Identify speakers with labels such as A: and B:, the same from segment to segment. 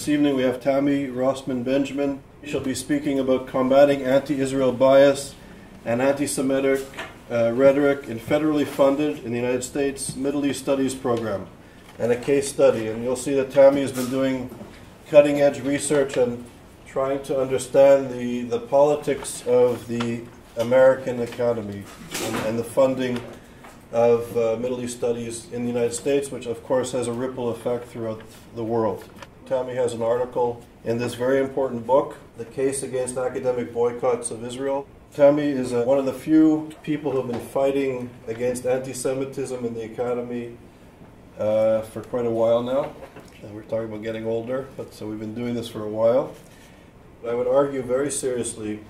A: This evening we have Tammi Rossman Benjamin. She'll be speaking about combating anti-Israel bias and anti-Semitic rhetoric in federally funded, in the United States, Middle East Studies program, and a case study. And you'll see that Tammi has been doing cutting-edge research and trying to understand the politics of the American economy and the funding of Middle East studies in the United States, which of course has a ripple effect throughout the world. Tammi has an article in this very important book, The Case Against Academic Boycotts of Israel. Tammi is one of the few people who have been fighting against anti-Semitism in the academy for quite a while now. And we're talking about getting older, but so we've been doing this for a while. I would argue very seriously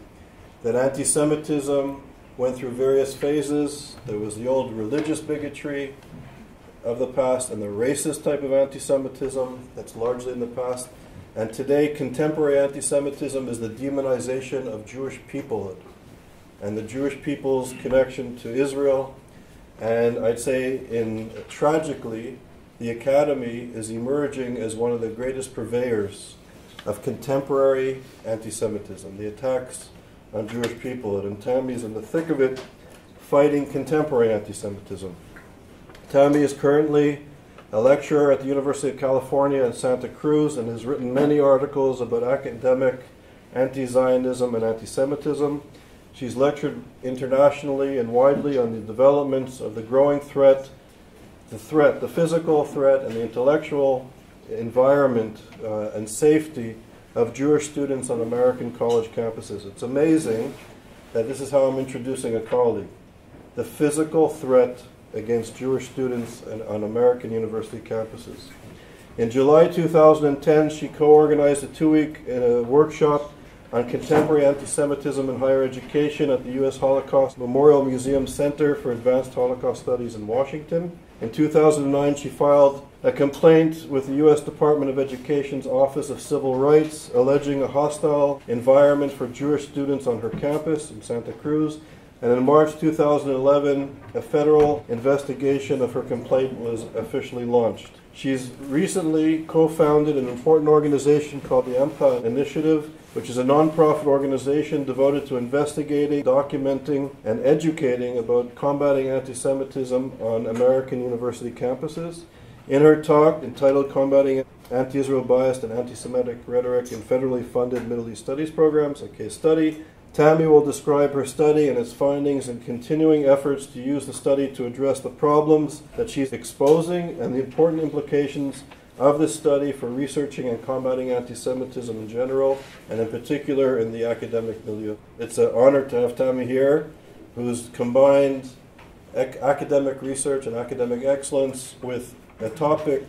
A: that anti-Semitism went through various phases. There was the old religious bigotry of the past and the racist type of anti-Semitism that's largely in the past. And today, contemporary anti-Semitism is the demonization of Jewish peoplehood and the Jewish people's connection to Israel. And I'd say, tragically, the academy is emerging as one of the greatest purveyors of contemporary anti-Semitism, the attacks on Jewish peoplehood. And Tammi's in the thick of it, fighting contemporary anti-Semitism. Tammi is currently a lecturer at the University of California in Santa Cruz and has written many articles about academic anti-Zionism and anti-Semitism. She's lectured internationally and widely on the developments of the growing threat, the physical threat and the intellectual environment and safety of Jewish students on American college campuses. It's amazing that this is how I'm introducing a colleague. The physical threat against Jewish students on American university campuses. In July 2010, she co-organized a two-week workshop on contemporary anti-Semitism in higher education at the U.S. Holocaust Memorial Museum Center for Advanced Holocaust Studies in Washington. In 2009, she filed a complaint with the U.S. Department of Education's Office of Civil Rights, alleging a hostile environment for Jewish students on her campus in Santa Cruz. And in March 2011, a federal investigation of her complaint was officially launched. She's recently co-founded an important organization called the EMPA Initiative, which is a nonprofit organization devoted to investigating, documenting, and educating about combating anti-Semitism on American university campuses. In her talk entitled Combating Anti-Israel Biased and Anti-Semitic Rhetoric in Federally Funded Middle East Studies Programs, a case study, Tammi will describe her study and its findings and continuing efforts to use the study to address the problems that she's exposing and the important implications of this study for researching and combating anti-Semitism in general, and in particular in the academic milieu. It's an honor to have Tammi here, who's combined academic research and academic excellence with a topic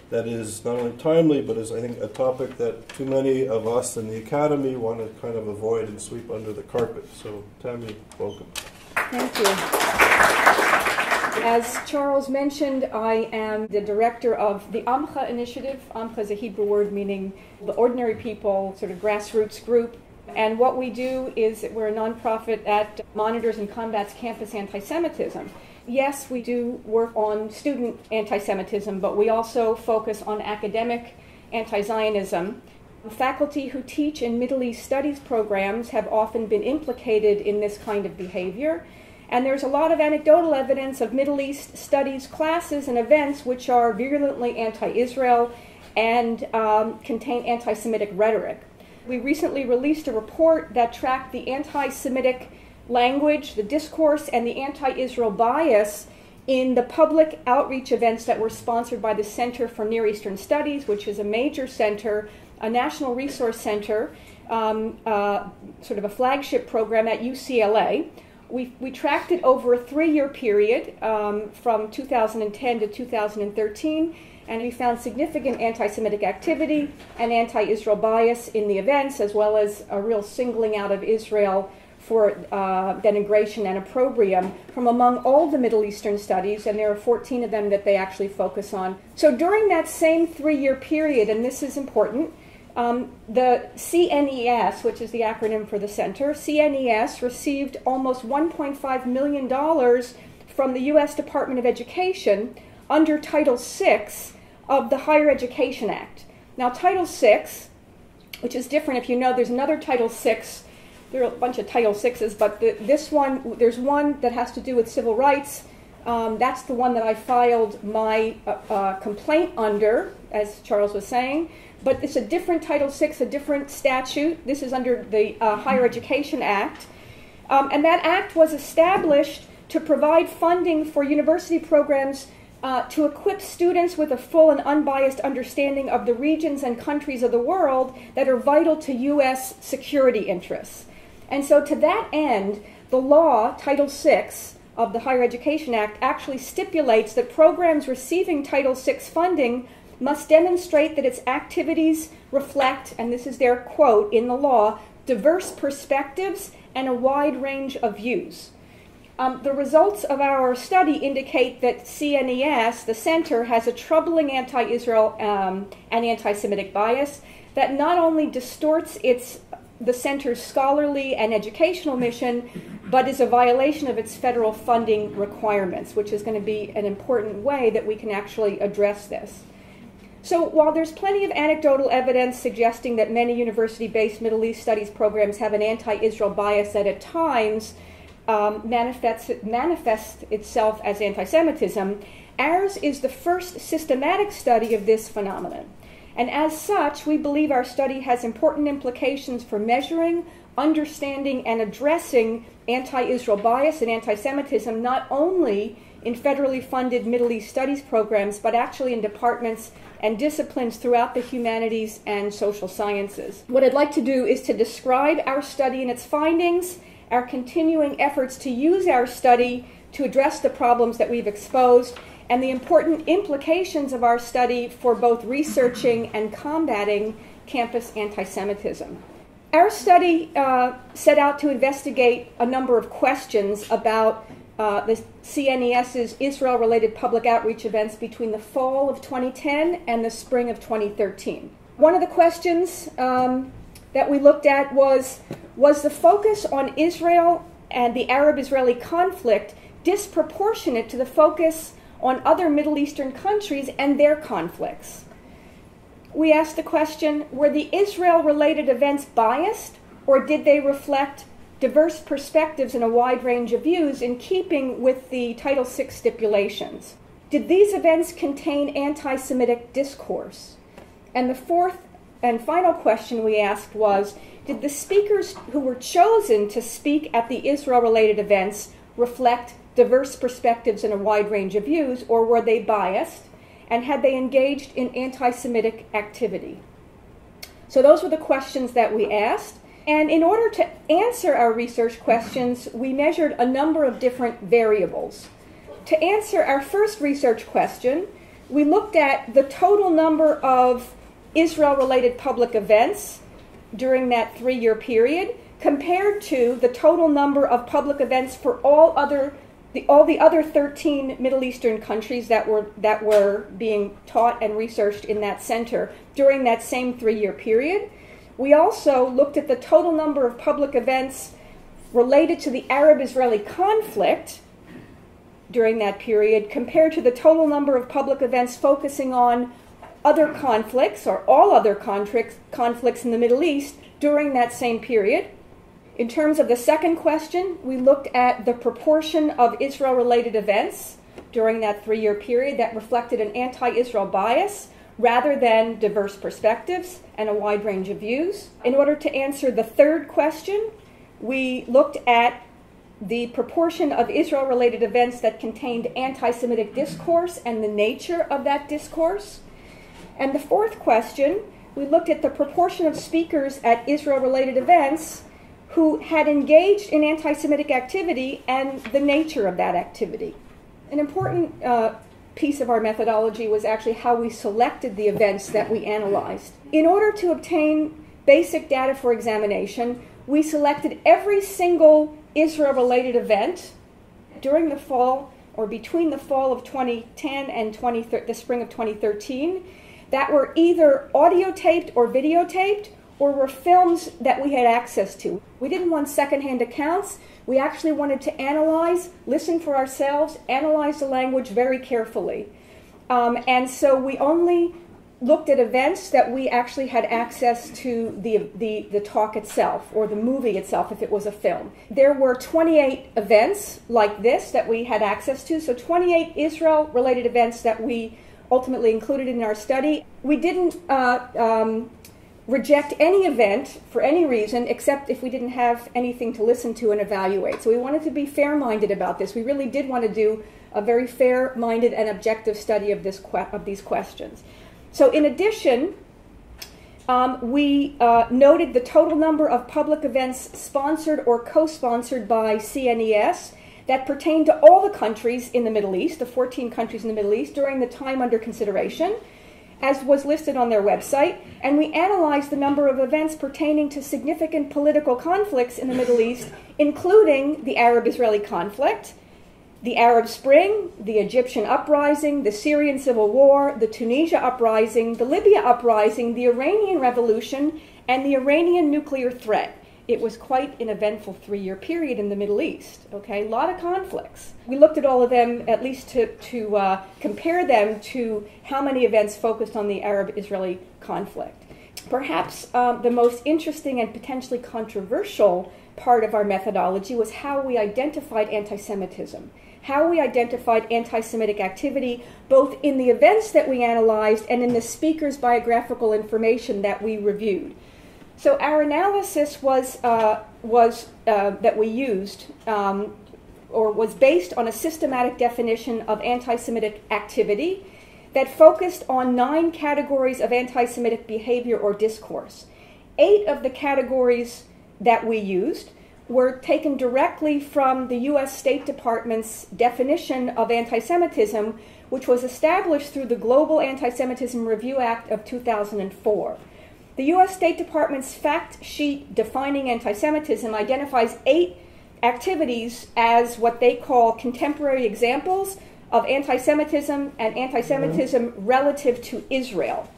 A: that is not only timely, but is, I think, a topic that too many of us in the academy want to kind of avoid and sweep under the carpet. So, Tammi, welcome.
B: Thank you. As Charles mentioned, I am the director of the AMCHA initiative. AMCHA is a Hebrew word meaning the ordinary people, sort of grassroots group. And what we do is that we're a nonprofit that monitors and combats campus anti-Semitism. Yes, we do work on student anti-Semitism, but we also focus on academic anti-Zionism. Faculty who teach in Middle East studies programs have often been implicated in this kind of behavior. And there's a lot of anecdotal evidence of Middle East studies classes and events which are virulently anti-Israel and contain anti-Semitic rhetoric. We recently released a report that tracked the anti-Semitic language, the discourse, and the anti-Israel bias in the public outreach events that were sponsored by the Center for Near Eastern Studies, which is a major center, a national resource center, sort of a flagship program at UCLA. We tracked it over a 3-year period from 2010 to 2013, and we found significant anti-Semitic activity and anti-Israel bias in the events, as well as a real singling out of Israel for denigration and opprobrium from among all the Middle Eastern studies, and there are 14 of them that they actually focus on. So during that same 3-year period, and this is important, the CNES, which is the acronym for the center, CNES received almost $1.5 million from the U.S. Department of Education under Title VI of the Higher Education Act. Now, Title VI, which is different, if you know, there's another Title VI. There are a bunch of Title VIs, but this one, there's one that has to do with civil rights. That's the one that I filed my complaint under, as Charles was saying. But it's a different Title VI, a different statute. This is under the Higher Education Act. And that act was established to provide funding for university programs to equip students with a full and unbiased understanding of the regions and countries of the world that are vital to U.S. security interests. And so to that end, the law, Title VI of the Higher Education Act, actually stipulates that programs receiving Title VI funding must demonstrate that its activities reflect, and this is their quote in the law, diverse perspectives and a wide range of views. The results of our study indicate that CNES, the center, has a troubling anti-Israel and anti-Semitic bias that not only distorts the center's scholarly and educational mission, but is a violation of its federal funding requirements, which is going to be an important way that we can actually address this. So while there's plenty of anecdotal evidence suggesting that many university-based Middle East studies programs have an anti-Israel bias that at times manifests itself as anti-Semitism, ours is the first systematic study of this phenomenon. And as such, we believe our study has important implications for measuring, understanding, and addressing anti-Israel bias and anti-Semitism, not only in federally funded Middle East studies programs, but actually in departments and disciplines throughout the humanities and social sciences. What I'd like to do is to describe our study and its findings, our continuing efforts to use our study to address the problems that we've exposed, and the important implications of our study for both researching and combating campus anti-Semitism. Our study set out to investigate a number of questions about the CNES's Israel-related public outreach events between the fall of 2010 and the spring of 2013. One of the questions that we looked at was the focus on Israel and the Arab-Israeli conflict disproportionate to the focus on other Middle Eastern countries and their conflicts? We asked the question, were the Israel-related events biased, or did they reflect diverse perspectives and a wide range of views in keeping with the Title VI stipulations? Did these events contain anti-Semitic discourse? And the fourth and final question we asked was, did the speakers who were chosen to speak at the Israel-related events reflect diverse perspectives and a wide range of views, or were they biased, and had they engaged in anti-Semitic activity? So those were the questions that we asked. And in order to answer our research questions, we measured a number of different variables. To answer our first research question, we looked at the total number of Israel-related public events during that 3-year period compared to the total number of public events for all the other 13 Middle Eastern countries that were being taught and researched in that center during that same 3-year period. We also looked at the total number of public events related to the Arab-Israeli conflict during that period compared to the total number of public events focusing on other conflicts or all other conflicts in the Middle East during that same period. In terms of the second question, we looked at the proportion of Israel-related events during that 3-year period that reflected an anti-Israel bias rather than diverse perspectives and a wide range of views. In order to answer the third question, we looked at the proportion of Israel-related events that contained anti-Semitic discourse and the nature of that discourse. And the fourth question, we looked at the proportion of speakers at Israel-related events who had engaged in anti-Semitic activity and the nature of that activity. An important piece of our methodology was actually how we selected the events that we analyzed. In order to obtain basic data for examination, we selected every single Israel-related event during the fall or between the fall of 2010 and the spring of 2013 that were either audio taped or videotaped or were films that we had access to. We didn't want secondhand accounts. We actually wanted to analyze, listen for ourselves, analyze the language very carefully. And so we only looked at events that we actually had access to the talk itself, or the movie itself if it was a film. There were 28 events like this that we had access to, so 28 Israel-related events that we ultimately included in our study. We didn't reject any event for any reason except if we didn't have anything to listen to and evaluate. So we wanted to be fair-minded about this. We really did want to do a very fair-minded and objective study of these questions. So in addition, we noted the total number of public events sponsored or co-sponsored by CNES that pertain to all the countries in the Middle East, the 14 countries in the Middle East, during the time under consideration, as was listed on their website, and we analyzed the number of events pertaining to significant political conflicts in the Middle East, including the Arab-Israeli conflict, the Arab Spring, the Egyptian uprising, the Syrian civil war, the Tunisia uprising, the Libya uprising, the Iranian revolution, and the Iranian nuclear threat. It was quite an eventful 3-year period in the Middle East, okay? A lot of conflicts. We looked at all of them, at least to compare them to how many events focused on the Arab-Israeli conflict. Perhaps the most interesting and potentially controversial part of our methodology was how we identified anti-Semitism, how we identified anti-Semitic activity, both in the events that we analyzed and in the speakers' biographical information that we reviewed. So our analysis that we used was based on a systematic definition of anti-Semitic activity that focused on 9 categories of anti-Semitic behavior or discourse. 8 of the categories that we used were taken directly from the U.S. State Department's definition of anti-Semitism, which was established through the Global Anti-Semitism Review Act of 2004. The U.S. State Department's fact sheet defining anti-Semitism identifies 8 activities as what they call contemporary examples of anti-Semitism and anti-Semitism relative to Israel.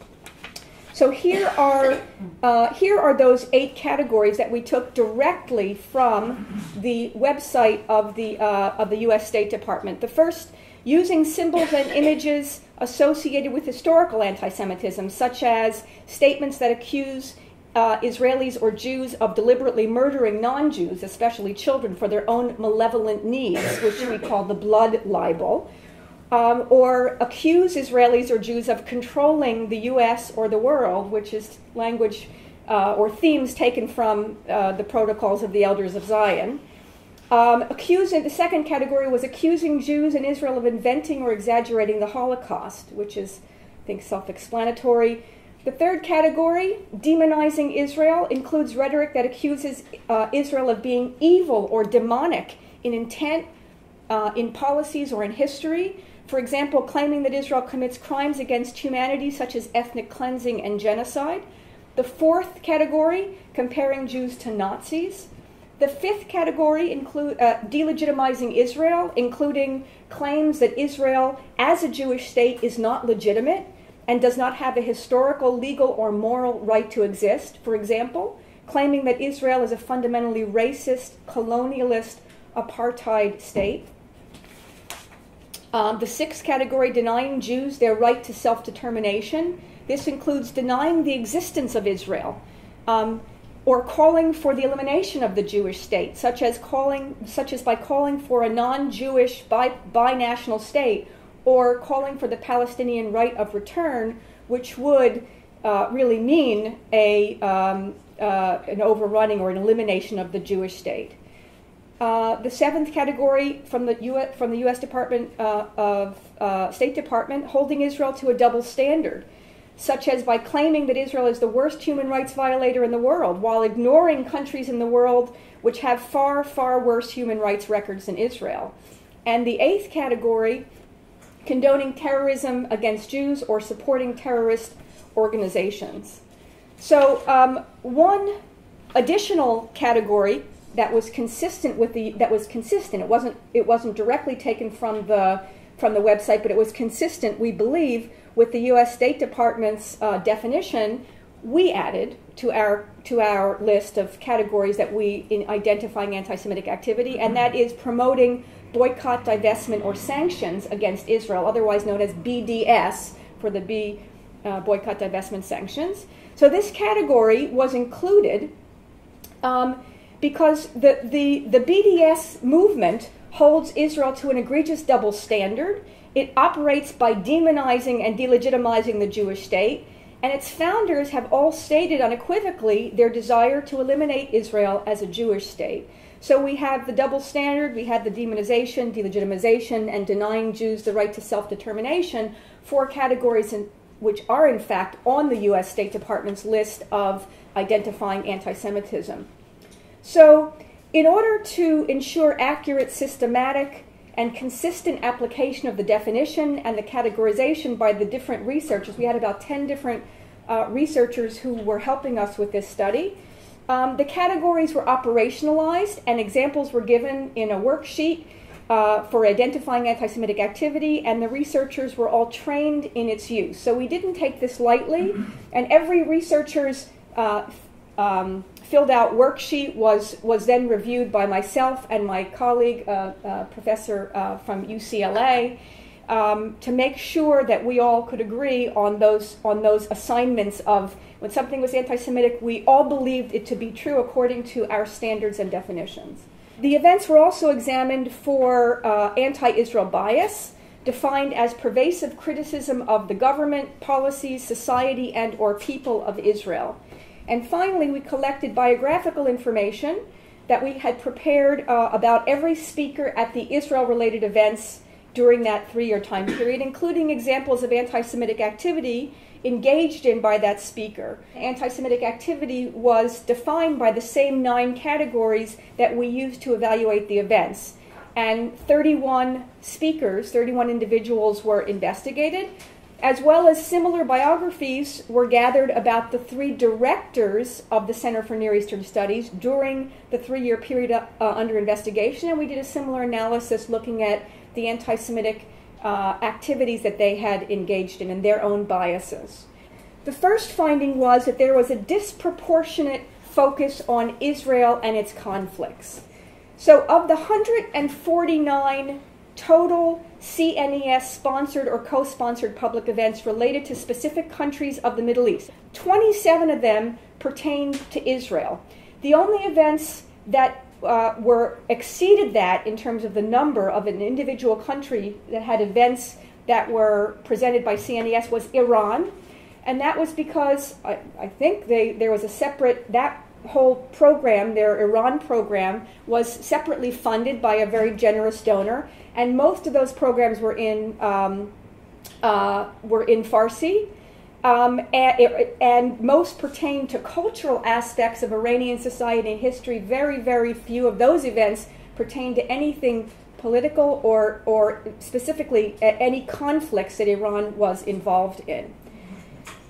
B: So here are those 8 categories that we took directly from the website of the U.S. State Department. The first, using symbols and images associated with historical anti-Semitism, such as statements that accuse Israelis or Jews of deliberately murdering non-Jews, especially children, for their own malevolent needs, which we call the blood libel, or accuse Israelis or Jews of controlling the U.S. or the world, which is language or themes taken from the protocols of the Elders of Zion. The second category was accusing Jews in Israel of inventing or exaggerating the Holocaust, which is, I think, self-explanatory. The third category, demonizing Israel, includes rhetoric that accuses Israel of being evil or demonic in intent, in policies, or in history. For example, claiming that Israel commits crimes against humanity such as ethnic cleansing and genocide. The fourth category, comparing Jews to Nazis. The fifth category include delegitimizing Israel, including claims that Israel as a Jewish state is not legitimate and does not have a historical, legal, or moral right to exist. For example, claiming that Israel is a fundamentally racist, colonialist, apartheid state. The sixth category, denying Jews their right to self-determination. This includes denying the existence of Israel, or calling for the elimination of the Jewish state, such as by calling for a non-Jewish binational state, or calling for the Palestinian right of return, which would really mean an overrunning or an elimination of the Jewish state. The seventh category from the U.S. Department State Department, holding Israel to a double standard, such as by claiming that Israel is the worst human rights violator in the world, while ignoring countries in the world which have far, far worse human rights records than Israel. And the eighth category, condoning terrorism against Jews or supporting terrorist organizations. So one additional category that was consistent with it wasn't directly taken from the website, but it was consistent, we believe, with the U.S. State Department's definition. We added to our list of categories that in identifying anti-Semitic activity, and that is promoting boycott, divestment, or sanctions against Israel, otherwise known as BDS for the B boycott, divestment, sanctions. So this category was included because the BDS movement holds Israel to an egregious double standard. It operates by demonizing and delegitimizing the Jewish state, and its founders have all stated unequivocally their desire to eliminate Israel as a Jewish state. So we have the double standard, we have the demonization, delegitimization, and denying Jews the right to self-determination, four categories which are in fact on the U.S. State Department's list of identifying anti-Semitism. So in order to ensure accurate, systematic, and consistent application of the definition and the categorization by the different researchers, we had about 10 different researchers who were helping us with this study. The categories were operationalized and examples were given in a worksheet for identifying anti-Semitic activity, and the researchers were all trained in its use. So we didn't take this lightly, and every researcher's filled out worksheet was then reviewed by myself and my colleague, professor from UCLA, to make sure that we all could agree on those assignments of when something was anti-Semitic, we all believed it to be true according to our standards and definitions. The events were also examined for anti-Israel bias, defined as pervasive criticism of the government, policies, society, and or people of Israel. And finally, we collected biographical information that we had prepared about every speaker at the Israel-related events during that 3-year time period, including examples of anti-Semitic activity engaged in by that speaker. Anti-Semitic activity was defined by the same 9 categories that we used to evaluate the events. And 31 speakers, 31 individuals were investigated, as well as similar biographies were gathered about the 3 directors of the Center for Near Eastern Studies during the 3-year period under investigation, and we did a similar analysis looking at the anti-Semitic activities that they had engaged in and their own biases. The first finding was that there was a disproportionate focus on Israel and its conflicts. So of the 149 total CNES-sponsored or co-sponsored public events related to specific countries of the Middle East, 27 of them pertained to Israel. The only events that exceeded that in terms of the number of an individual country that had events that were presented by CNES was Iran, and that was because I think there was a separate, that whole program, their Iran program, was separately funded by a very generous donor, and most of those programs were in Farsi. And most pertain to cultural aspects of Iranian society and history. Very, very few of those events pertain to anything political or specifically any conflicts that Iran was involved in.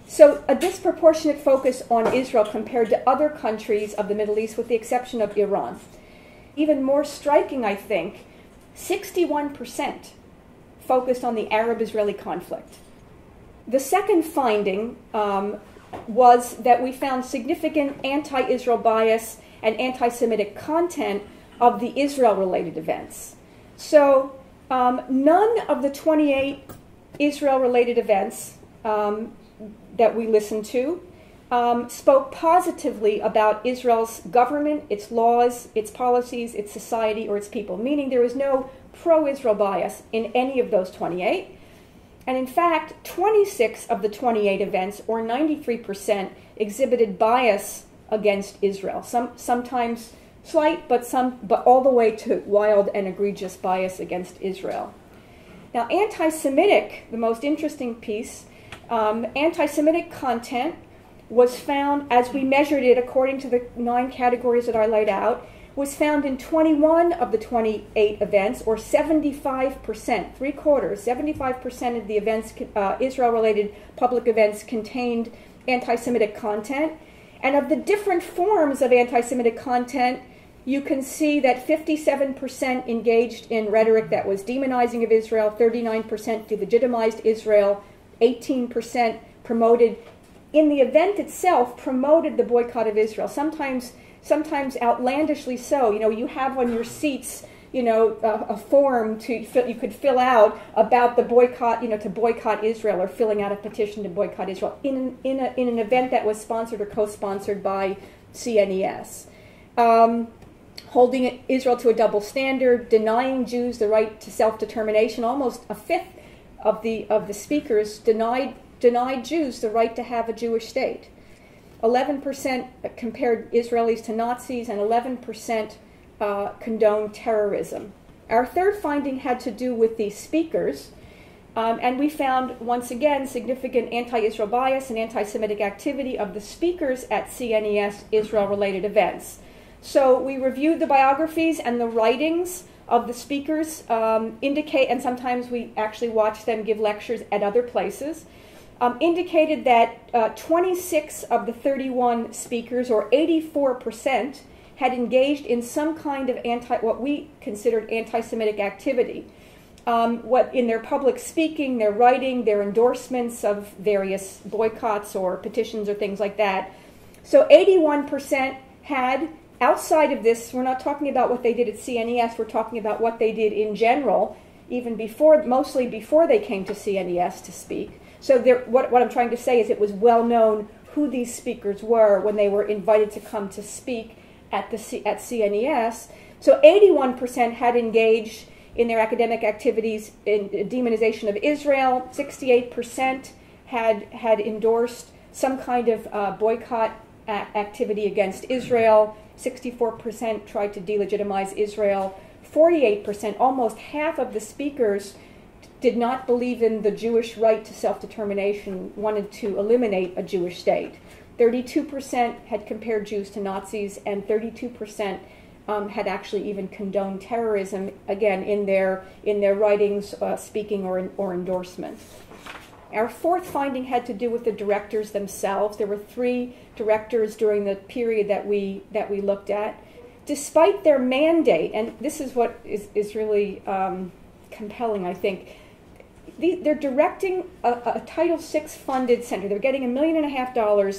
B: So a disproportionate focus on Israel compared to other countries of the Middle East, with the exception of Iran. Even more striking, I think, 61% focused on the Arab-Israeli conflict. The second finding was that we found significant anti-Israel bias and anti-Semitic content of the Israel-related events. So none of the 28 Israel-related events that we listened to spoke positively about Israel's government, its laws, its policies, its society, or its people, meaning there was no pro-Israel bias in any of those 28. And in fact, 26 of the 28 events, or 93%, exhibited bias against Israel. Sometimes slight, but all the way to wild and egregious bias against Israel. Now, anti-Semitic, the most interesting piece, anti-Semitic content was found, as we measured it according to the 9 categories that I laid out, was found in 21 of the 28 events, or 75%, 3/4, 75% of the events, Israel-related public events, contained anti-Semitic content. And of the different forms of anti-Semitic content, you can see that 57% engaged in rhetoric that was demonizing of Israel, 39% delegitimized Israel, 18% promoted, in the event itself, promoted the boycott of Israel. Sometimes outlandishly so. You know, you have on your seats, a form you could fill out about the boycott, to boycott Israel, or filling out a petition to boycott Israel in an event that was sponsored or co-sponsored by CNES. Holding Israel to a double standard, denying Jews the right to self-determination. Almost a fifth of the speakers denied Jews the right to have a Jewish state. 11% compared Israelis to Nazis, and 11% condoned terrorism. Our third finding had to do with the speakers, and we found, once again, significant anti-Israel bias and anti-Semitic activity of the speakers at CNES Israel-related events. So we reviewed the biographies, and the writings of the speakers indicate, and sometimes we actually watch them give lectures at other places, indicated that 26 of the 31 speakers, or 84%, had engaged in some kind of what we considered anti-Semitic activity. In their public speaking, their writing, their endorsements of various boycotts or petitions or things like that. So 81% had, outside of this, we're not talking about what they did at CNES, we're talking about what they did in general, even before, mostly before they came to CNES to speak. So what I'm trying to say is it was well known who these speakers were when they were invited to come to speak at CNES. So 81% had engaged in their academic activities in demonization of Israel. 68% had endorsed some kind of boycott activity against Israel. 64% tried to delegitimize Israel. 48%, almost half of the speakers, did not believe in the Jewish right to self-determination, wanted to eliminate a Jewish state. 32% had compared Jews to Nazis, and 32% had actually even condoned terrorism, again, in their writings, speaking, or endorsement. Our fourth finding had to do with the directors themselves. There were 3 directors during the period that we looked at. Despite their mandate, and this is what is really compelling, I think, they're directing a Title VI funded center. They're getting $1.5 million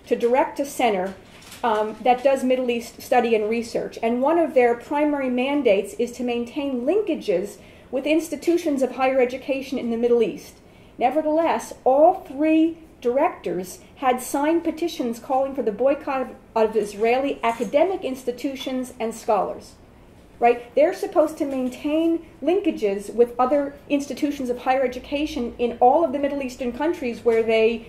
B: to direct a center that does Middle East study and research. And one of their primary mandates is to maintain linkages with institutions of higher education in the Middle East. Nevertheless, all 3 directors had signed petitions calling for the boycott of Israeli academic institutions and scholars. Right? They're supposed to maintain linkages with other institutions of higher education in all of the Middle Eastern countries where they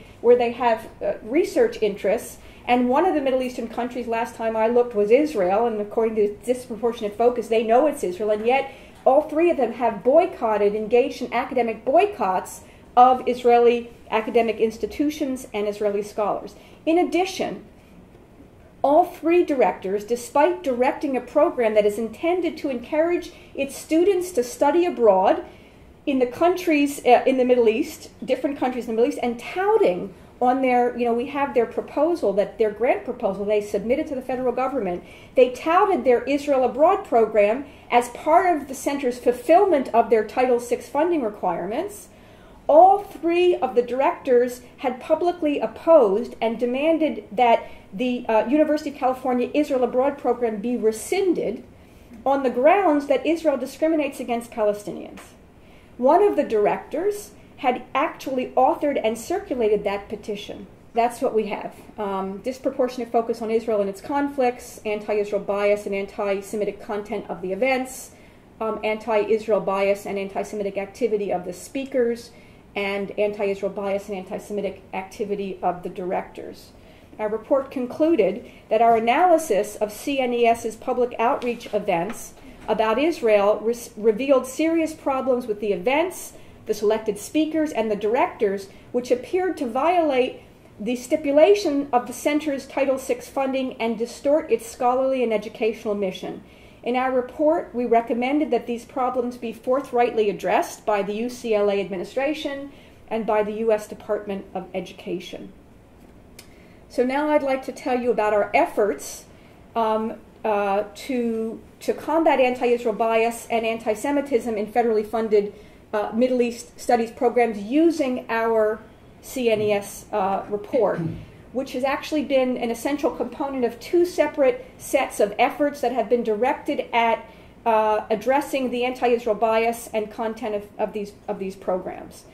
B: have research interests. And one of the Middle Eastern countries, last time I looked, was Israel. And according to Disproportionate Focus, they know it's Israel. And yet, all 3 of them have boycotted, engaged in academic boycotts of Israeli academic institutions and Israeli scholars. In addition, all 3 directors, despite directing a program that is intended to encourage its students to study abroad in the countries in the Middle East, different countries in the Middle East, and touting on their, we have their proposal, their grant proposal they submitted to the federal government. They touted their Israel Abroad program as part of the center's fulfillment of their Title VI funding requirements. All 3 of the directors had publicly opposed and demanded that the University of California Israel Abroad program be rescinded on the grounds that Israel discriminates against Palestinians. One of the directors had actually authored and circulated that petition. That's what we have. Disproportionate focus on Israel and its conflicts, anti-Israel bias and anti-Semitic content of the events, anti-Israel bias and anti-Semitic activity of the speakers, and anti-Israel bias and anti-Semitic activity of the directors. Our report concluded that our analysis of CNES's public outreach events about Israel revealed serious problems with the events, the selected speakers, and the directors, which appeared to violate the stipulation of the center's Title VI funding and distort its scholarly and educational mission. In our report, we recommended that these problems be forthrightly addressed by the UCLA administration and by the U.S. Department of Education. So now I'd like to tell you about our efforts to combat anti-Israel bias and anti-Semitism in federally funded Middle East studies programs using our CNES report, which has actually been an essential component of 2 separate sets of efforts that have been directed at addressing the anti-Israel bias and content of these programs.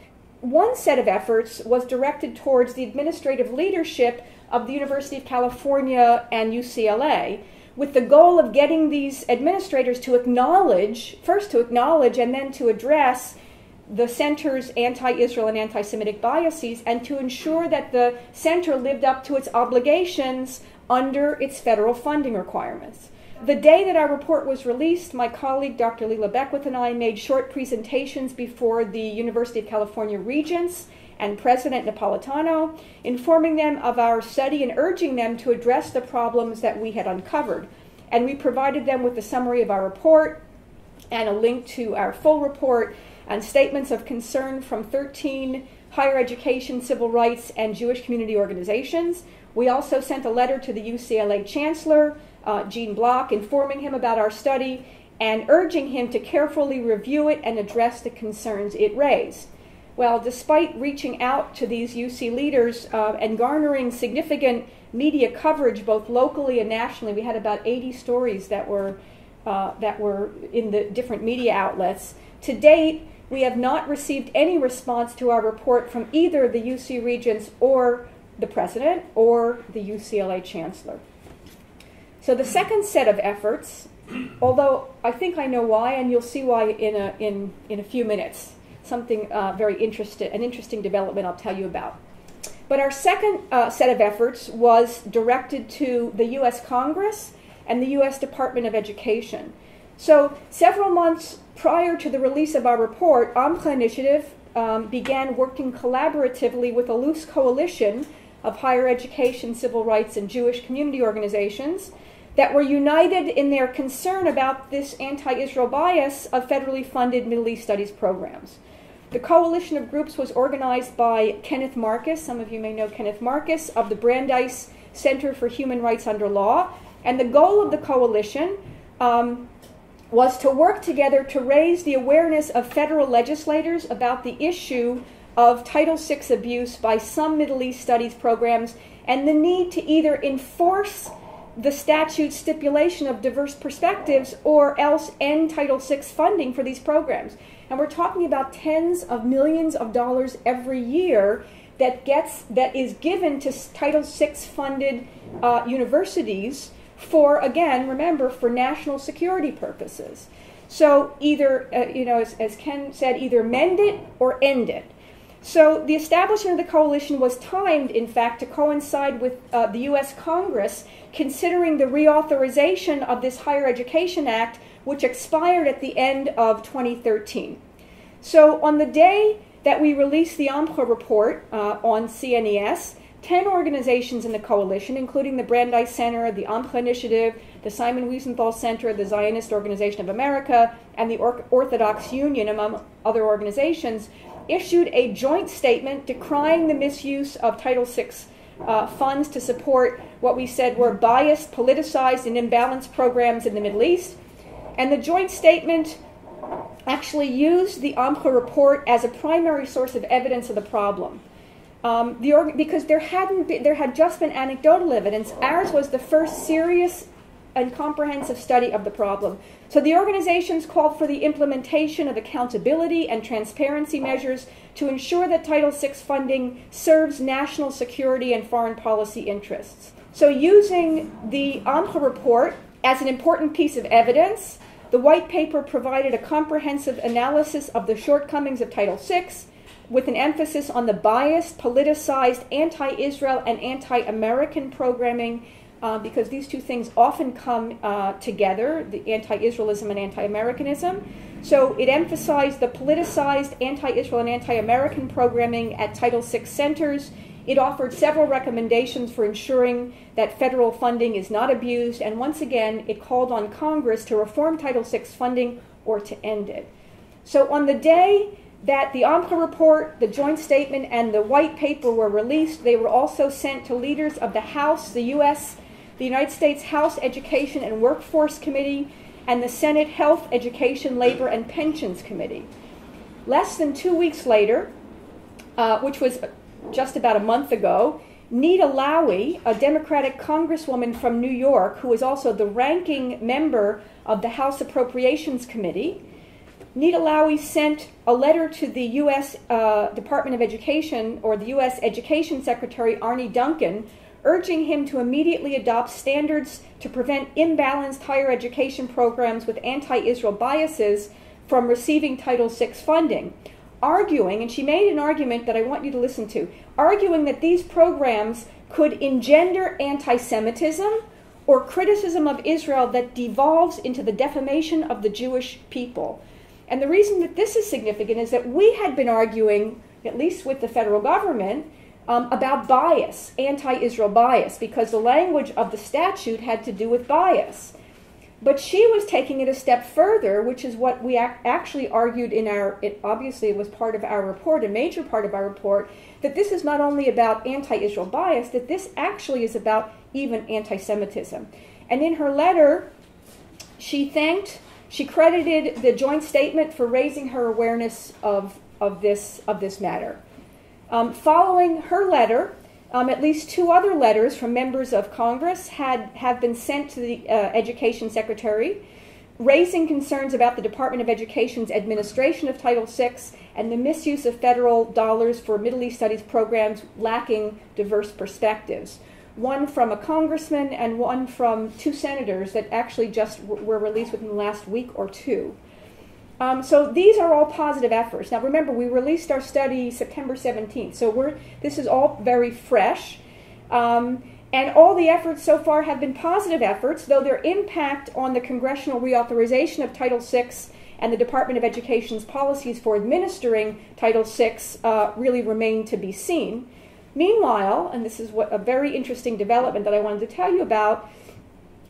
B: One set of efforts was directed towards the administrative leadership of the University of California and UCLA, with the goal of getting these administrators to acknowledge and then to address the center's anti-Israel and anti-Semitic biases, and to ensure that the center lived up to its obligations under its federal funding requirements. The day that our report was released, my colleague Dr. Leila Beckwith and I made short presentations before the University of California Regents and President Napolitano, informing them of our study and urging them to address the problems that we had uncovered. And we provided them with a summary of our report and a link to our full report and statements of concern from 13 higher education, civil rights, and Jewish community organizations. We also sent a letter to the UCLA Chancellor, Gene Block, informing him about our study and urging him to carefully review it and address the concerns it raised. Well, despite reaching out to these UC leaders and garnering significant media coverage both locally and nationally, we had about 80 stories that were in the different media outlets. To date, we have not received any response to our report from either the UC Regents or the President or the UCLA Chancellor. So the second set of efforts, although I think I know why, and you'll see why in a few minutes, something an interesting development I'll tell you about. But our second set of efforts was directed to the U.S. Congress and the U.S. Department of Education. So several months prior to the release of our report, Amcha Initiative began working collaboratively with a loose coalition of higher education, civil rights, and Jewish community organizations that were united in their concern about this anti-Israel bias of federally funded Middle East Studies programs. The coalition of groups was organized by Kenneth Marcus, some of you may know Kenneth Marcus, of the Brandeis Center for Human Rights Under Law, and the goal of the coalition was to work together to raise the awareness of federal legislators about the issue of Title VI abuse by some Middle East Studies programs and the need to either enforce the statute's stipulation of diverse perspectives or else end Title VI funding for these programs. And we're talking about tens of millions of dollars every year that is given to Title VI funded universities for, again, remember, for national security purposes. So either, as Ken said, either mend it or end it. So the establishment of the coalition was timed, in fact, to coincide with the U.S. Congress considering the reauthorization of this Higher Education Act, which expired at the end of 2013. So on the day that we released the Amcha report on CNES, 10 organizations in the coalition, including the Brandeis Center, the Amcha Initiative, the Simon Wiesenthal Center, the Zionist Organization of America, and the Orthodox Union, among other organizations, issued a joint statement decrying the misuse of Title VI funds to support what we said were biased, politicized, and imbalanced programs in the Middle East. And the joint statement actually used the Amcha report as a primary source of evidence of the problem. Because there had just been anecdotal evidence. Ours was the first serious and comprehensive study of the problem. So the organizations called for the implementation of accountability and transparency measures to ensure that Title VI funding serves national security and foreign policy interests. So using the Amcha report as an important piece of evidence, the white paper provided a comprehensive analysis of the shortcomings of Title VI, with an emphasis on the biased, politicized, anti-Israel and anti-American programming, because these two things often come together, the anti-Israelism and anti-Americanism. So it emphasized the politicized anti-Israel and anti-American programming at Title VI centers. It offered several recommendations for ensuring that federal funding is not abused, and once again, it called on Congress to reform Title VI funding or to end it. So on the day that the Amcha report, the joint statement, and the white paper were released, they were also sent to leaders of the House, the United States House Education and Workforce Committee, and the Senate Health, Education, Labor, and Pensions Committee. Less than 2 weeks later, which was just about a month ago, Nita Lowey, a Democratic congresswoman from New York, who is also the ranking member of the House Appropriations Committee, Nita Lowey sent a letter to the U.S. Department of Education, or the U.S. Education Secretary Arne Duncan, urging him to immediately adopt standards to prevent imbalanced higher education programs with anti-Israel biases from receiving Title VI funding, arguing, and she made an argument that I want you to listen to, arguing that these programs could engender anti-Semitism or criticism of Israel that devolves into the defamation of the Jewish people. And the reason that this is significant is that we had been arguing, at least with the federal government, about bias, anti-Israel bias, because the language of the statute had to do with bias. But she was taking it a step further, which is what we actually argued in obviously it was part of our report, a major part of our report, that this is not only about anti-Israel bias, that this actually is about even anti-Semitism. And in her letter, she credited the joint statement for raising her awareness of this matter. Following her letter, at least 2 other letters from members of Congress have been sent to the Education Secretary, raising concerns about the Department of Education's administration of Title VI and the misuse of federal dollars for Middle East Studies programs lacking diverse perspectives. One from a congressman and one from 2 senators that actually just were released within the last week or 2. So these are all positive efforts. Now remember, we released our study September 17th, so this is all very fresh. And all the efforts so far have been positive efforts, though their impact on the congressional reauthorization of Title VI and the Department of Education's policies for administering Title VI really remain to be seen. Meanwhile, and this is a very interesting development that I wanted to tell you about,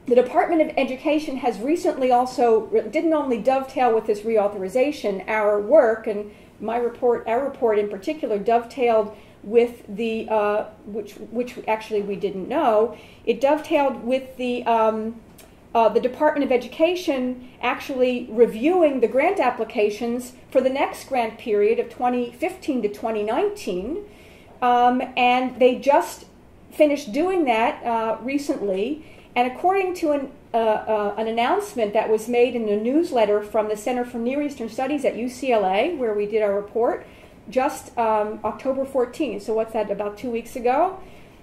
B: the Department of Education has recently also, didn't only dovetail with this reauthorization, our work, and our report in particular, dovetailed with the, which actually we didn't know, it dovetailed with the Department of Education actually reviewing the grant applications for the next grant period of 2015 to 2019, and they just finished doing that recently. And according to an announcement that was made in a newsletter from the Center for Near Eastern Studies at UCLA, where we did our report, just October 14th, so what's that, about 2 weeks ago,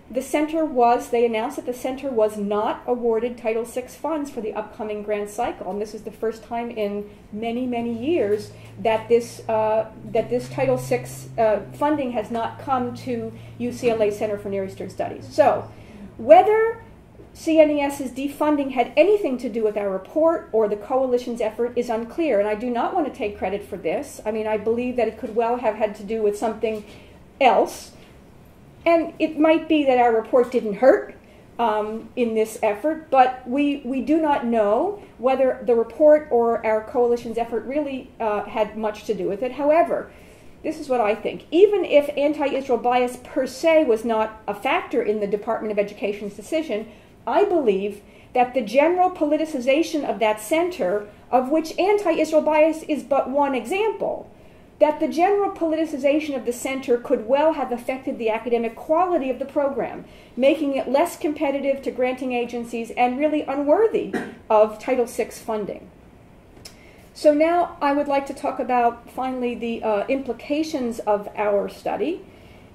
B: they announced that the center was not awarded Title VI funds for the upcoming grant cycle. And this is the first time in many, many years that this Title VI funding has not come to UCLA Center for Near Eastern Studies. So whether CNES's defunding had anything to do with our report or the coalition's effort is unclear, and I do not want to take credit for this. I mean, I believe that it could well have had to do with something else, and it might be that our report didn't hurt in this effort, but we do not know whether the report or our coalition's effort really had much to do with it. However, this is what I think. Even if anti-Israel bias per se was not a factor in the Department of Education's decision, I believe that the general politicization of that center, of which anti-Israel bias is but one example, that the general politicization of the center could well have affected the academic quality of the program, making it less competitive to granting agencies and really unworthy of Title VI funding. So now I would like to talk about, finally, the implications of our study.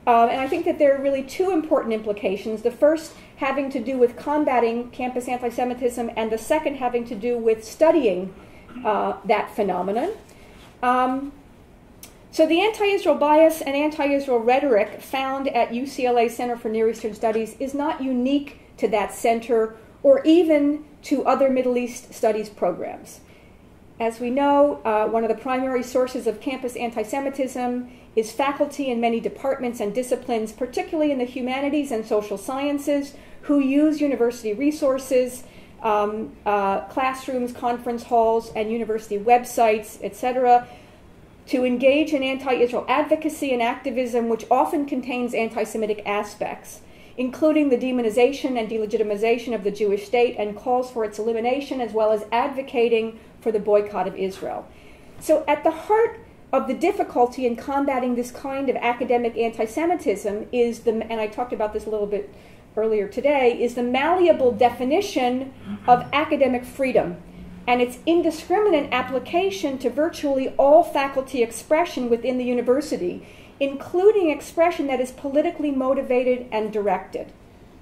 B: And I think that there are really 2 important implications. The first having to do with combating campus anti-Semitism, and the second having to do with studying that phenomenon. So the anti-Israel bias and anti-Israel rhetoric found at UCLA Center for Near Eastern Studies is not unique to that center or even to other Middle East studies programs. As we know, one of the primary sources of campus anti-Semitism is faculty in many departments and disciplines, particularly in the humanities and social sciences, who use university resources, classrooms, conference halls, and university websites, etc., to engage in anti-Israel advocacy and activism, which often contains anti-Semitic aspects, including the demonization and delegitimization of the Jewish state and calls for its elimination, as well as advocating for the boycott of Israel. So at the heart of the difficulty in combating this kind of academic anti-Semitism is and I talked about this a little bit earlier today, is the malleable definition of academic freedom and its indiscriminate application to virtually all faculty expression within the university, including expression that is politically motivated and directed,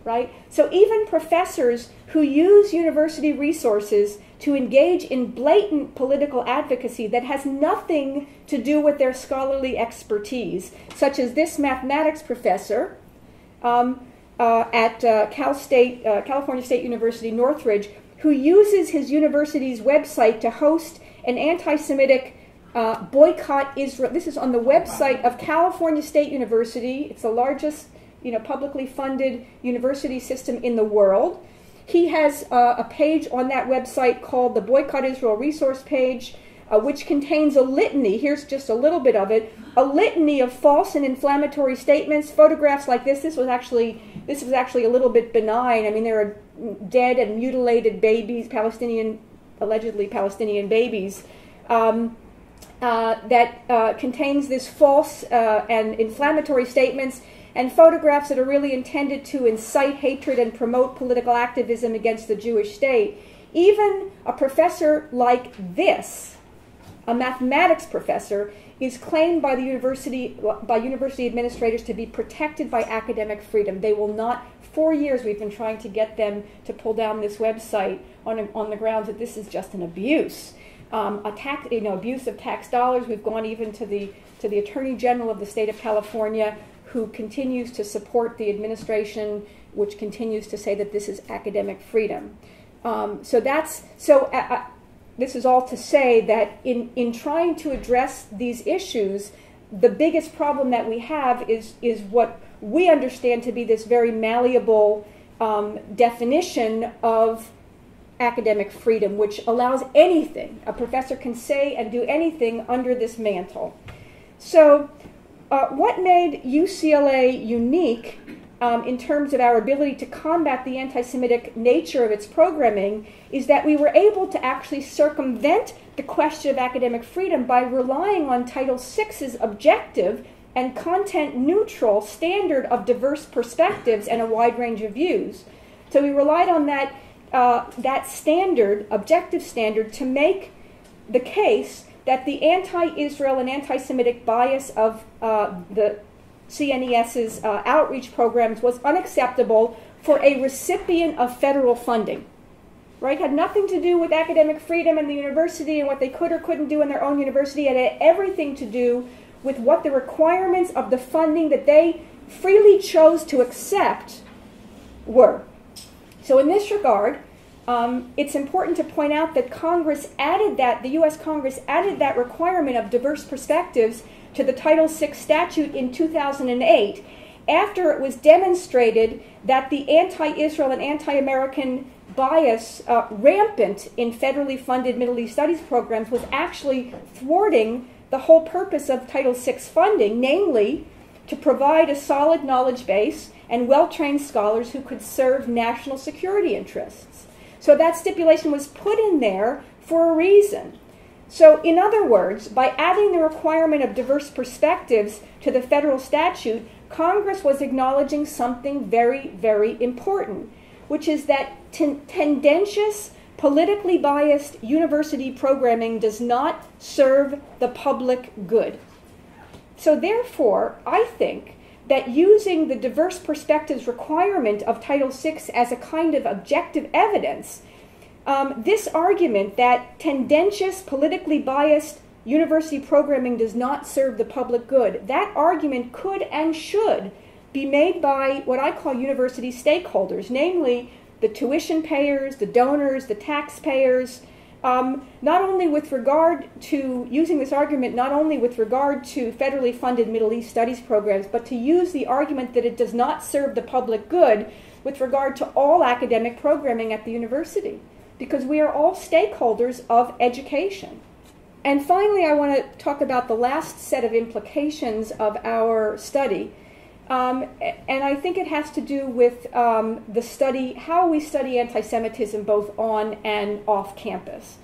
B: right? So even professors who use university resources to engage in blatant political advocacy that has nothing to do with their scholarly expertise, such as this mathematics professor at California State University, Northridge, who uses his university's website to host an anti-Semitic boycott Israel. This is on the website of California State University. It's the largest, publicly funded university system in the world. He has a page on that website called the Boycott Israel Resource page, which contains a litany. Here's just a little bit of it. A litany of false and inflammatory statements, photographs like this. This was actually a little bit benign. I mean, there are dead and mutilated babies, allegedly Palestinian babies, that contains this false and inflammatory statements and photographs that are really intended to incite hatred and promote political activism against the Jewish state. Even a professor like this, a mathematics professor, is claimed by university administrators to be protected by academic freedom. They will not. 4 years we've been trying to get them to pull down this website on the grounds that this is just an abuse, abuse of tax dollars. We've gone even to the Attorney General of the state of California, who continues to support the administration, which continues to say that this is academic freedom. This is all to say that in trying to address these issues, the biggest problem that we have is what we understand to be this very malleable definition of academic freedom, which allows anything. A professor can say and do anything under this mantle. So what made UCLA unique in terms of our ability to combat the anti-Semitic nature of its programming is that we were able to actually circumvent the question of academic freedom by relying on Title VI's objective and content-neutral standard of diverse perspectives and a wide range of views. So we relied on that standard, objective standard, to make the case that the anti-Israel and anti-Semitic bias of the CNES's outreach programs was unacceptable for a recipient of federal funding. Right? Had nothing to do with academic freedom in the university and what they could or couldn't do in their own university. It had everything to do with what the requirements of the funding that they freely chose to accept were. So in this regard, it's important to point out that the U.S. Congress added that requirement of diverse perspectives to the Title VI statute in 2008 after it was demonstrated that the anti-Israel and anti-American bias rampant in federally funded Middle East Studies programs was actually thwarting the whole purpose of Title VI funding, namely to provide a solid knowledge base and well-trained scholars who could serve national security interests. So that stipulation was put in there for a reason. So in other words, by adding the requirement of diverse perspectives to the federal statute, Congress was acknowledging something very, very important, which is that tendentious, politically biased university programming does not serve the public good. So therefore, I think that using the diverse perspectives requirement of Title VI as a kind of objective evidence, this argument that tendentious, politically biased university programming does not serve the public good, that argument could and should be made by what I call university stakeholders, namely the tuition payers, the donors, the taxpayers, not only with regard to using this argument, not only with regard to federally funded Middle East Studies programs, but to use the argument that it does not serve the public good with regard to all academic programming at the university, because we are all stakeholders of education. And finally, I want to talk about the last set of implications of our study. And I think it has to do with the study, how we study anti-Semitism both on and off campus.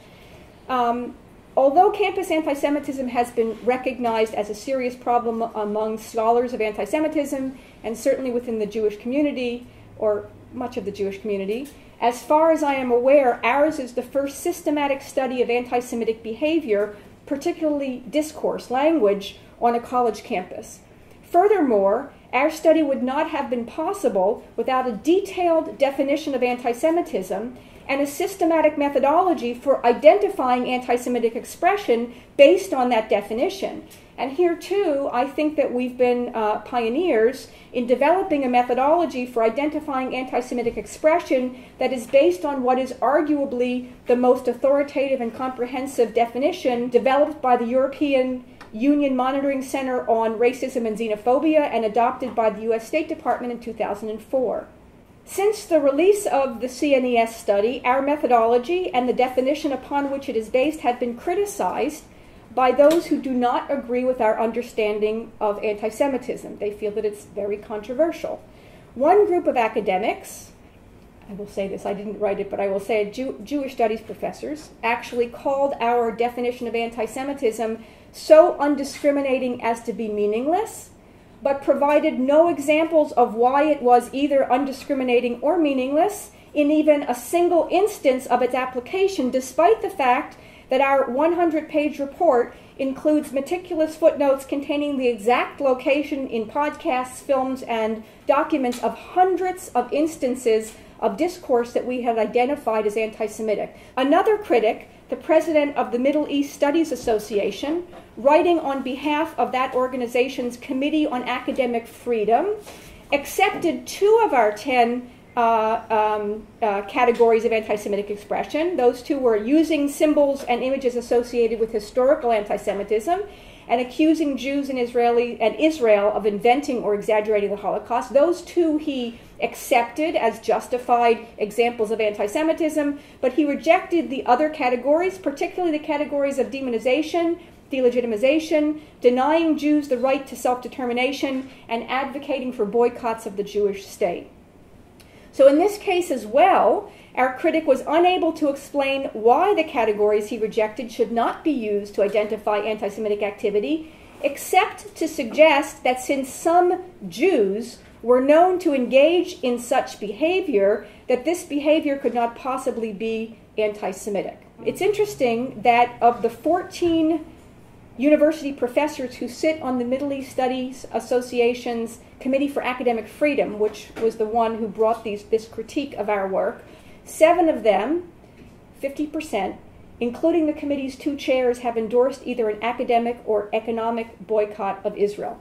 B: Although campus anti-Semitism has been recognized as a serious problem among scholars of anti-Semitism, and certainly within the Jewish community, or much of the Jewish community, as far as I am aware, ours is the first systematic study of anti-Semitic behavior, particularly discourse, language, on a college campus. Furthermore, our study would not have been possible without a detailed definition of anti-Semitism and a systematic methodology for identifying anti-Semitic expression based on that definition. And here, too, I think that we've been pioneers in developing a methodology for identifying anti-Semitic expression that is based on what is arguably the most authoritative and comprehensive definition developed by the European Union Monitoring Center on Racism and Xenophobia and adopted by the U.S. State Department in 2004. Since the release of the CNES study, our methodology and the definition upon which it is based have been criticized by those who do not agree with our understanding of anti-Semitism. They feel that it's very controversial. One group of academics, I will say this, I didn't write it, but I will say it, Jewish studies professors, actually called our definition of anti-Semitism so undiscriminating as to be meaningless, but provided no examples of why it was either undiscriminating or meaningless in even a single instance of its application, despite the fact that our 100-page report includes meticulous footnotes containing the exact location in podcasts, films, and documents of hundreds of instances of discourse that we had identified as anti-Semitic. Another critic, the president of the Middle East Studies Association, writing on behalf of that organization's Committee on Academic Freedom, accepted 2 of our 10 categories of anti-Semitic expression. Those 2 were using symbols and images associated with historical anti-Semitism and accusing Jews and Israel of inventing or exaggerating the Holocaust. Those 2 he accepted as justified examples of anti-Semitism, but he rejected the other categories, particularly the categories of demonization, delegitimization, denying Jews the right to self-determination, and advocating for boycotts of the Jewish state. So in this case as well, our critic was unable to explain why the categories he rejected should not be used to identify anti-Semitic activity, except to suggest that since some Jews were known to engage in such behavior, that this behavior could not possibly be anti-Semitic. It's interesting that of the 14 university professors who sit on the Middle East Studies Association's Committee for Academic Freedom, which was the one who brought this critique of our work, 7 of them, 50%, including the committee's 2 chairs, have endorsed either an academic or economic boycott of Israel.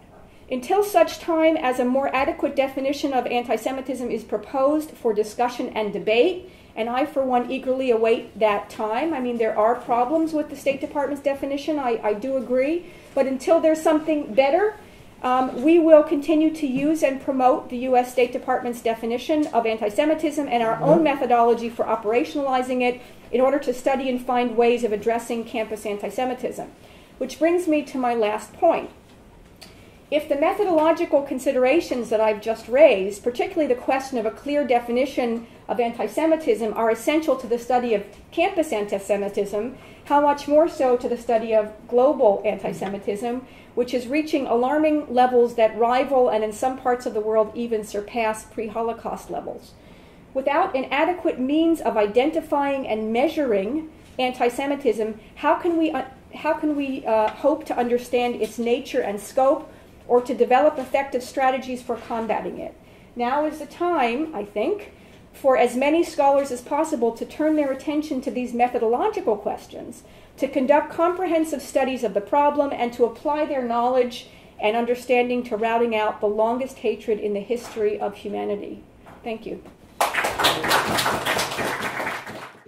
B: Until such time as a more adequate definition of anti-Semitism is proposed for discussion and debate, and I, for one, eagerly await that time. I mean, there are problems with the State Department's definition, I do agree, but until there's something better, we will continue to use and promote the U.S. State Department's definition of anti-Semitism and our own methodology for operationalizing it in order to study and find ways of addressing campus anti-Semitism. Which brings me to my last point. If the methodological considerations that I've just raised, particularly the question of a clear definition of anti-Semitism, are essential to the study of campus anti-Semitism, how much more so to the study of global anti-Semitism, which is reaching alarming levels that rival and in some parts of the world even surpass pre-Holocaust levels. Without an adequate means of identifying and measuring anti-Semitism, how can we hope to understand its nature and scope, or to develop effective strategies for combating it? Now is the time, I think, for as many scholars as possible to turn their attention to these methodological questions, to conduct comprehensive studies of the problem, and to apply their knowledge and understanding to routing out the longest hatred in the history of humanity. Thank you.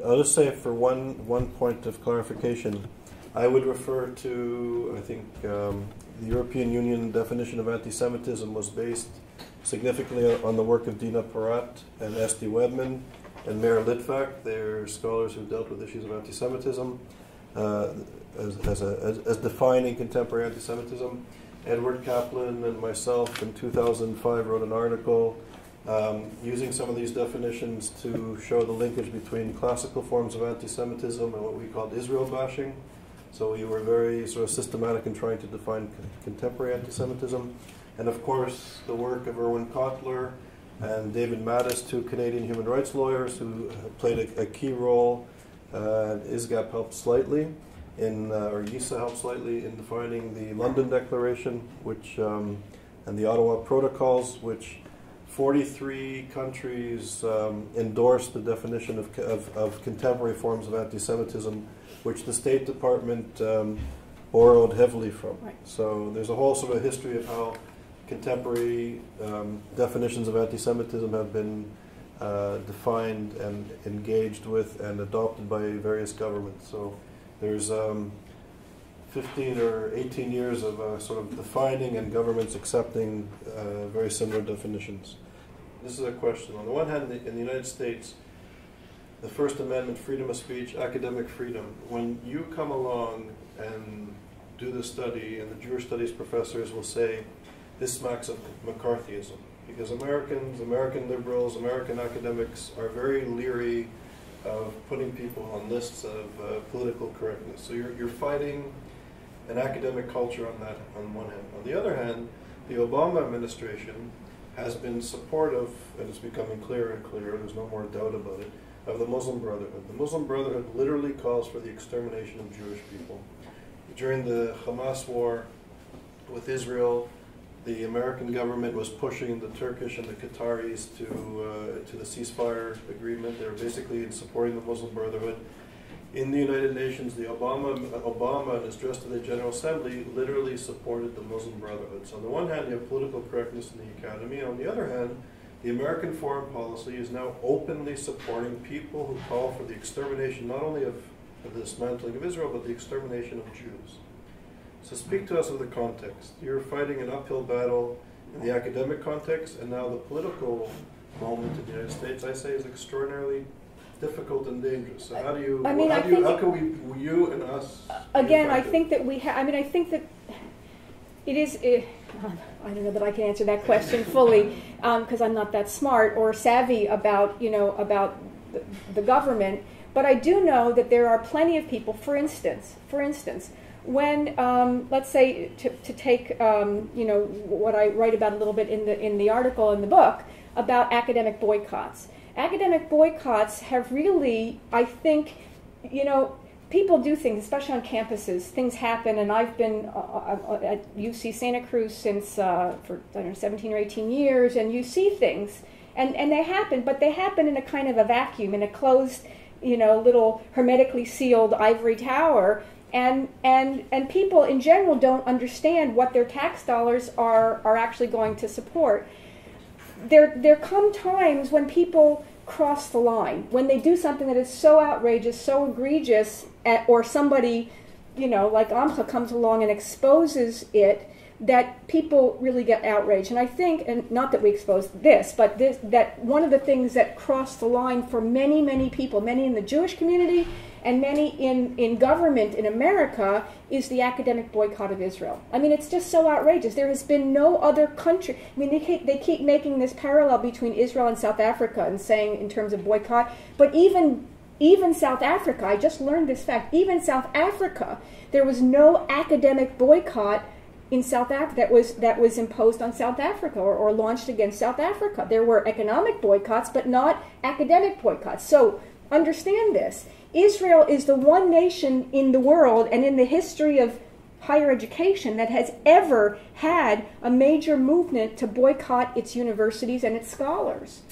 A: I'll just say for one point of clarification, I would refer to, I think, the European Union definition of anti-Semitism was based significantly on the work of Dina Porat and Esti Wedman and Meir Litvak. They're scholars who dealt with issues of anti-Semitism as defining contemporary anti-Semitism. Edward Kaplan and myself in 2005 wrote an article using some of these definitions to show the linkage between classical forms of anti-Semitism and what we called Israel bashing. So we were very sort of systematic in trying to define contemporary anti-Semitism. And of course, the work of Erwin Kotler and David Mattis, two Canadian human rights lawyers who played a key role. ISGAP helped slightly or YISA helped slightly in defining the London Declaration, which and the Ottawa Protocols, which 43 countries endorsed the definition of contemporary forms of anti-Semitism, which the State Department borrowed heavily from.
B: Right.
A: So there's a whole sort of history of how contemporary definitions of anti-Semitism have been defined and engaged with and adopted by various governments. So there's 15 or 18 years of sort of defining and governments accepting very similar definitions. This is a question. On the one hand, in the United States, the First Amendment, freedom of speech, academic freedom. When you come along and do the study, and the Jewish studies professors will say, this smacks of McCarthyism, because Americans, American liberals, American academics are very leery of putting people on lists of political correctness. So you're fighting an academic culture on that, on one hand. On the other hand, the Obama administration has been supportive, and it's becoming clearer and clearer, there's no more doubt about it, of the Muslim Brotherhood. The Muslim Brotherhood literally calls for the extermination of Jewish people. During the Hamas war with Israel, the American government was pushing the Turkish and the Qataris to the ceasefire agreement. They were basically supporting the Muslim Brotherhood. In the United Nations, the Obama, in his address to the General Assembly, literally supported the Muslim Brotherhood. So on the one hand, you have political correctness in the academy. On the other hand, the American foreign policy is now openly supporting people who call for the extermination not only of the dismantling of Israel, but the extermination of Jews. So speak to us of the context. You're fighting an uphill battle in the academic context, and now the political moment in the United States, I say, is extraordinarily difficult and dangerous. So how do you? How can we, you and us?
B: Again, I think that we have. I mean, I think that it is. I don't know that I can answer that question fully because I'm not that smart or savvy about the government. But I do know that there are plenty of people. For instance, when let's say to take what I write about a little bit in the article in the book about academic boycotts. Academic boycotts have really, I think, people do things, especially on campuses. Things happen, and I've been at UC Santa Cruz since for 17 or 18 years, and you see things, and they happen, but they happen in a kind of a vacuum, in a closed, little hermetically sealed ivory tower, and people in general don't understand what their tax dollars are actually going to support. There come times when people cross the line, when they do something that is so outrageous, so egregious, or somebody, like Amcha comes along and exposes it, that people really get outraged. And I think, and not that we exposed this, but that one of the things that crossed the line for many, many people, many in the Jewish community and many in government in America, is the academic boycott of Israel. I mean, it's just so outrageous. There has been no other country. I mean, they keep making this parallel between Israel and South Africa and saying in terms of boycott, but even South Africa, I just learned this fact, even South Africa, there was no academic boycott in South Africa that was imposed on South Africa or launched against South Africa. There were economic boycotts, but not academic boycotts. So understand this. Israel is the one nation in the world and in the history of higher education that has ever had a major movement to boycott its universities and its scholars,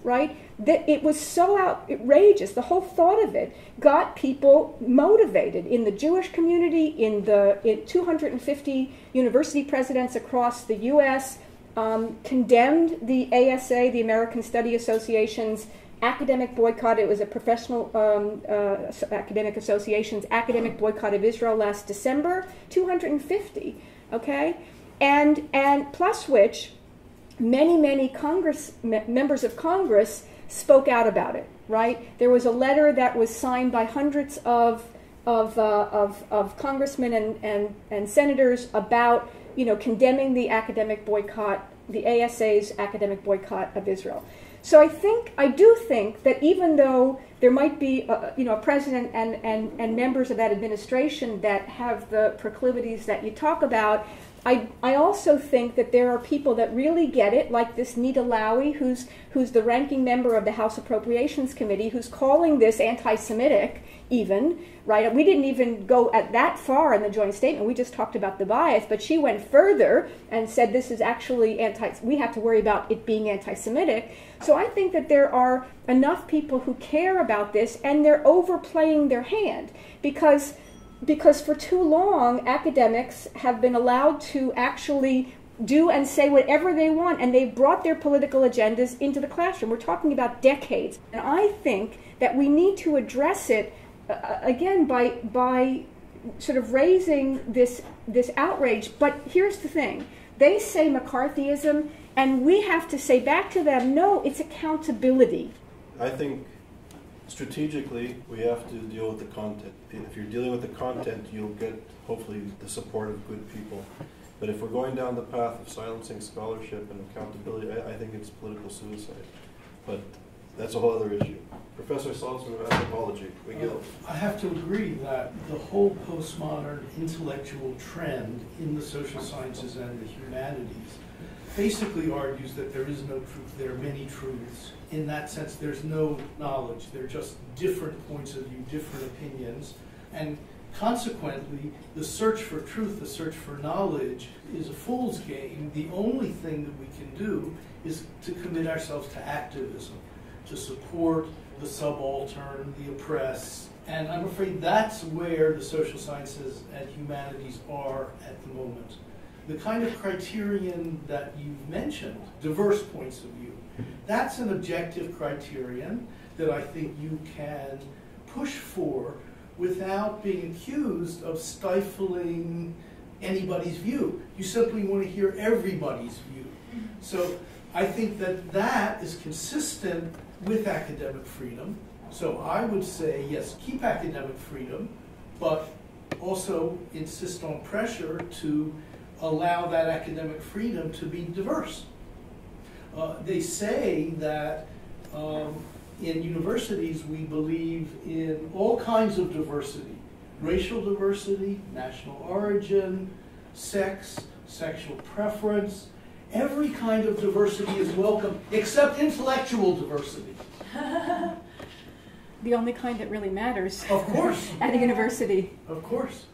B: right? It was so outrageous. The whole thought of it got people motivated in the Jewish community, in 250 university presidents across the U.S., condemned the ASA, the American Study Association's academic boycott. It was a professional academic association's academic boycott of Israel last December, 250, okay? And plus which, many members of Congress spoke out about it, right? There was a letter that was signed by hundreds of congressmen and senators about, condemning the academic boycott, the ASA's academic boycott of Israel. So I do think that even though there might be a president and members of that administration that have the proclivities that you talk about, I also think that there are people that really get it, like this Nita Lowey, who's the ranking member of the House Appropriations Committee, who's calling this anti-Semitic even, right? We didn't even go at that far in the joint statement. We just talked about the bias, but she went further and said this is actually we have to worry about it being anti-Semitic. So I think that there are enough people who care about this, and they're overplaying their hand because for too long, academics have been allowed to actually do and say whatever they want, and they've brought their political agendas into the classroom. We're talking about decades. And I think that we need to address it, again, by sort of raising this outrage. But here's the thing. They say McCarthyism, and we have to say back to them, no, it's accountability.
A: I think strategically, we have to deal with the content. If you're dealing with the content, you'll get, hopefully, the support of good people. But if we're going down the path of silencing scholarship and accountability, I think it's political suicide. But that's a whole other issue. Professor Saltzman of anthropology,
C: I have to agree that the whole postmodern intellectual trend in the social sciences and the humanities basically argues that there is no truth, there are many truths. In that sense, there's no knowledge. They're just different points of view, different opinions. And consequently, the search for truth, the search for knowledge, is a fool's game. The only thing that we can do is to commit ourselves to activism, to support the subaltern, the oppressed. And I'm afraid that's where the social sciences and humanities are at the moment. The kind of criterion that you've mentioned, diverse points of view, that's an objective criterion that I think you can push for without being accused of stifling anybody's view. You simply want to hear everybody's view. So I think that that is consistent with academic freedom. So I would say, yes, keep academic freedom, but also insist on pressure to allow that academic freedom to be diverse. They say that in universities we believe in all kinds of diversity. Racial diversity, national origin, sex, sexual preference. Every kind of diversity is welcome, except intellectual diversity.
B: The only kind that really matters.
C: Of course.
B: At a university.
C: Of course.